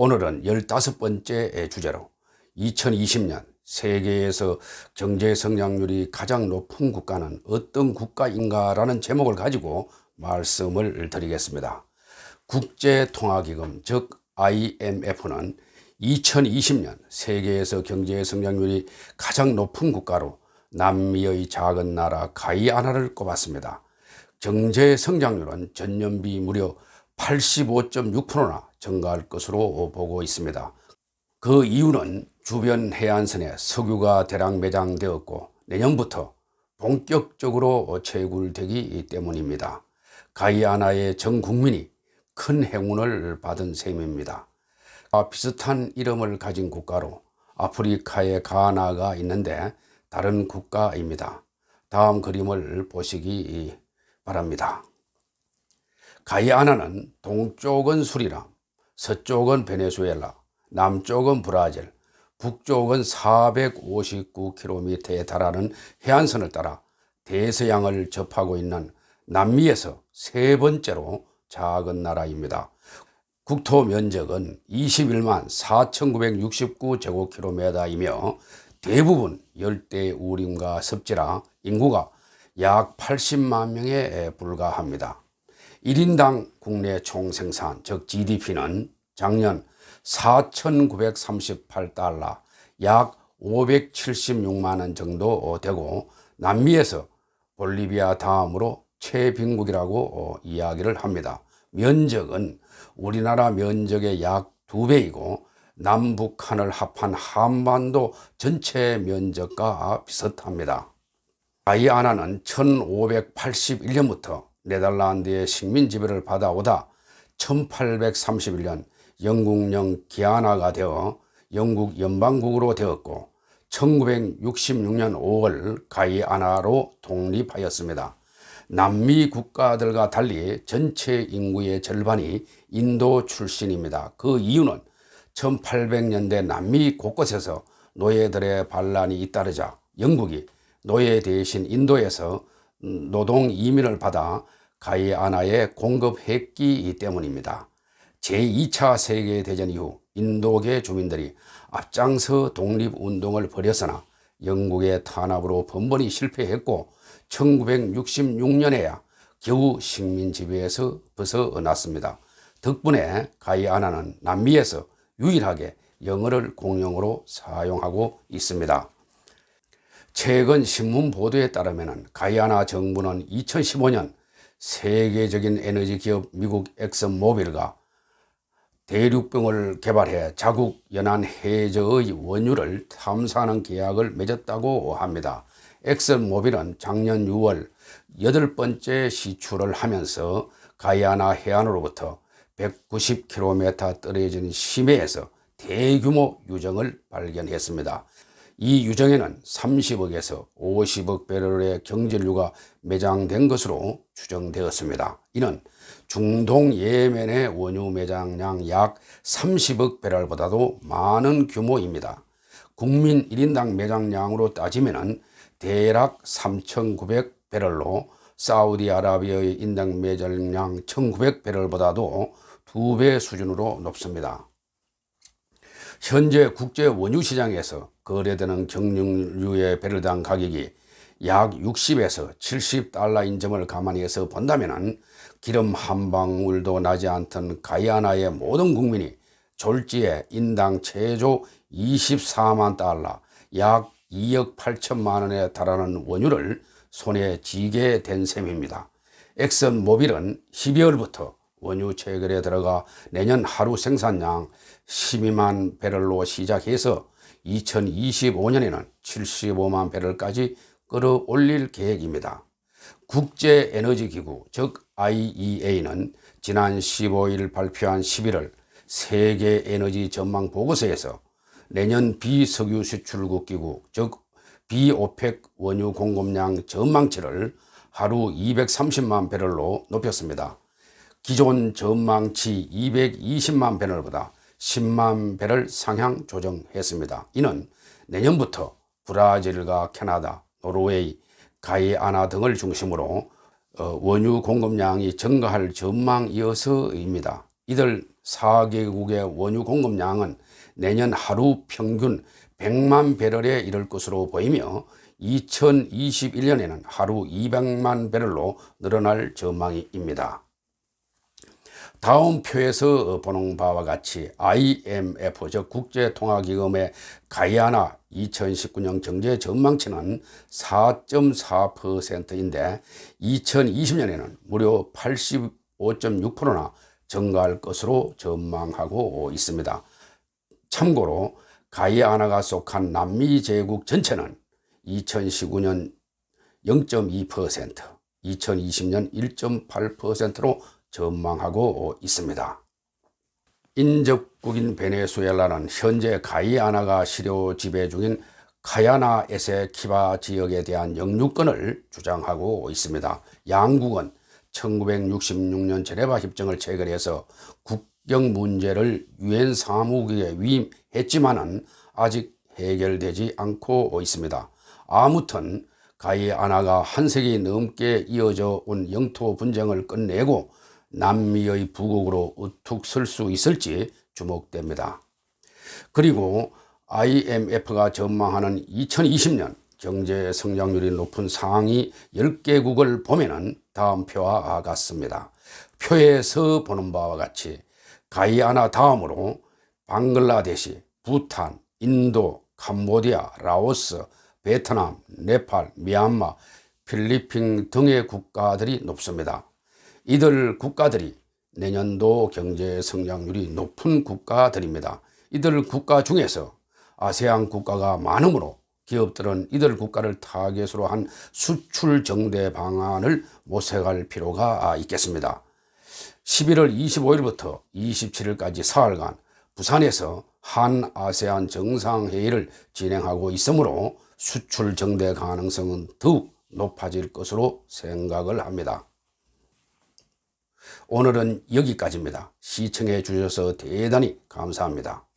오늘은 15번째 주제로 2020년 세계에서 경제 성장률이 가장 높은 국가는 어떤 국가인가라는 제목을 가지고 말씀을 드리겠습니다. 국제통화기금 즉 IMF는 2020년 세계에서 경제 성장률이 가장 높은 국가로 남미의 작은 나라 가이아나를 꼽았습니다. 경제 성장률은 전년비 무려 85.6%나 증가할 것으로 보고 있습니다. 그 이유는 주변 해안선에 석유가 대량 매장되었고 내년부터 본격적으로 채굴되기 때문입니다. 가이아나의 전 국민이 큰 행운을 받은 셈입니다. 비슷한 이름을 가진 국가로 아프리카의 가나가 있는데 다른 국가입니다. 다음 그림을 보시기 바랍니다. 가이아나는 동쪽은 수리남, 서쪽은 베네수엘라, 남쪽은 브라질, 북쪽은 459km에 달하는 해안선을 따라 대서양을 접하고 있는 남미에서 세 번째로 작은 나라입니다. 국토 면적은 21만 4,969제곱킬로미터이며 대부분 열대우림과 습지라 인구가 약 80만 명에 불과합니다. 1인당 국내 총생산 즉 GDP는 작년 4,938달러 약 576만 원 정도 되고 남미에서 볼리비아 다음으로 최빈국이라고 이야기를 합니다. 면적은 우리나라 면적의 약 2배이고 남북한을 합한 한반도 전체 면적과 비슷합니다. 가이아나는 1581년부터 네덜란드의 식민 지배를 받아오다 1831년 영국령 기아나가 되어 영국 연방국으로 되었고 1966년 5월 가이아나로 독립하였습니다. 남미 국가들과 달리 전체 인구의 절반이 인도 출신입니다. 그 이유는 1800년대 남미 곳곳에서 노예들의 반란이 잇따르자 영국이 노예 대신 인도에서 노동 이민을 받아 가이아나에 공급했기 때문입니다. 제2차 세계대전 이후 인도계 주민들이 앞장서 독립운동을 벌였으나 영국의 탄압으로 번번이 실패했고 1966년에야 겨우 식민 지배에서 벗어났습니다. 덕분에 가이아나는 남미에서 유일하게 영어를 공용어로 사용하고 있습니다. 최근 신문 보도에 따르면 가이아나 정부는 2015년 세계적인 에너지 기업 미국 엑슨모빌과 대륙병을 개발해 자국 연안 해저의 원유를 탐사하는 계약을 맺었다고 합니다. 엑슨모빌은 작년 6월 8번째 시출을 하면서 가이아나 해안으로부터 190km 떨어진 심해에서 대규모 유정을 발견했습니다. 이 유정에는 30억에서 50억 배럴의 경질유가 매장된 것으로 추정되었습니다. 이는 중동 예멘의 원유 매장량 약 30억 배럴보다도 많은 규모입니다. 국민 1인당 매장량으로 따지면 대략 3,900배럴로 사우디아라비아의 인당 매장량 1,900배럴보다도 2배 수준으로 높습니다. 현재 국제 원유 시장에서 거래되는 경유의 배럴당 가격이 약 60에서 70달러인 점을 감안히 해서 본다면 기름 한 방울도 나지 않던 가이아나의 모든 국민이 졸지에 인당 최소 24만 달러 약 2억 8천만 원에 달하는 원유를 손에 쥐게 된 셈입니다. 엑슨모빌은 12월부터 원유 채굴에 들어가 내년 하루 생산량 12만 배럴로 시작해서 2025년에는 75만 배럴까지 끌어올릴 계획입니다. 국제에너지기구 즉 IEA는 지난 15일 발표한 11월 세계 에너지 전망 보고서에서 내년 비석유 수출국 기구 즉 비오펙 원유 공급량 전망치를 하루 230만 배럴로 높였습니다. 기존 전망치 220만 배럴보다 10만 배럴 상향 조정했습니다. 이는 내년부터 브라질과 캐나다, 노르웨이, 가이아나 등을 중심으로 원유 공급량이 증가할 전망이어서입니다. 이들 4개국의 원유 공급량은 내년 하루 평균 100만 배럴에 이를 것으로 보이며 2021년에는 하루 200만 배럴로 늘어날 전망입니다. 다음 표에서 보는 바와 같이 IMF 즉 국제통화기금의 가이아나 2019년 경제 전망치는 4.4%인데 2020년에는 무려 85.6%나 증가할 것으로 전망하고 있습니다. 참고로 가이아나가 속한 남미 제국 전체는 2019년 0.2%, 2020년 1.8%로 전망하고 있습니다. 인접국인 베네수엘라는 현재 가이아나가 시료 지배 중인 카야나 에세키바 지역에 대한 영유권을 주장하고 있습니다. 양국은 1966년 제네바 협정을 체결해서 국경 문제를 유엔 사무국에 위임했지만은 아직 해결되지 않고 있습니다. 아무튼 가이아나가 한 세기 넘게 이어져 온 영토 분쟁을 끝내고 남미의 부국으로 우뚝 설 수 있을지 주목됩니다. 그리고 IMF가 전망하는 2020년 경제 성장률이 높은 상위 10개국을 보면은 다음 표와 같습니다. 표에서 보는 바와 같이 가이아나 다음으로 방글라데시, 부탄, 인도, 캄보디아, 라오스, 베트남, 네팔, 미얀마, 필리핀 등의 국가들이 높습니다. 이들 국가들이 내년도 경제 성장률이 높은 국가들입니다. 이들 국가 중에서 아세안 국가가 많으므로 기업들은 이들 국가를 타겟으로 한 수출 정대 방안을 모색할 필요가 있겠습니다. 11월 25일부터 27일까지 사흘간 부산에서 한 아세안 정상회의를 진행하고 있으므로 수출 정대 가능성은 더욱 높아질 것으로 생각을 합니다. 오늘은 여기까지입니다. 시청해 주셔서 대단히 감사합니다.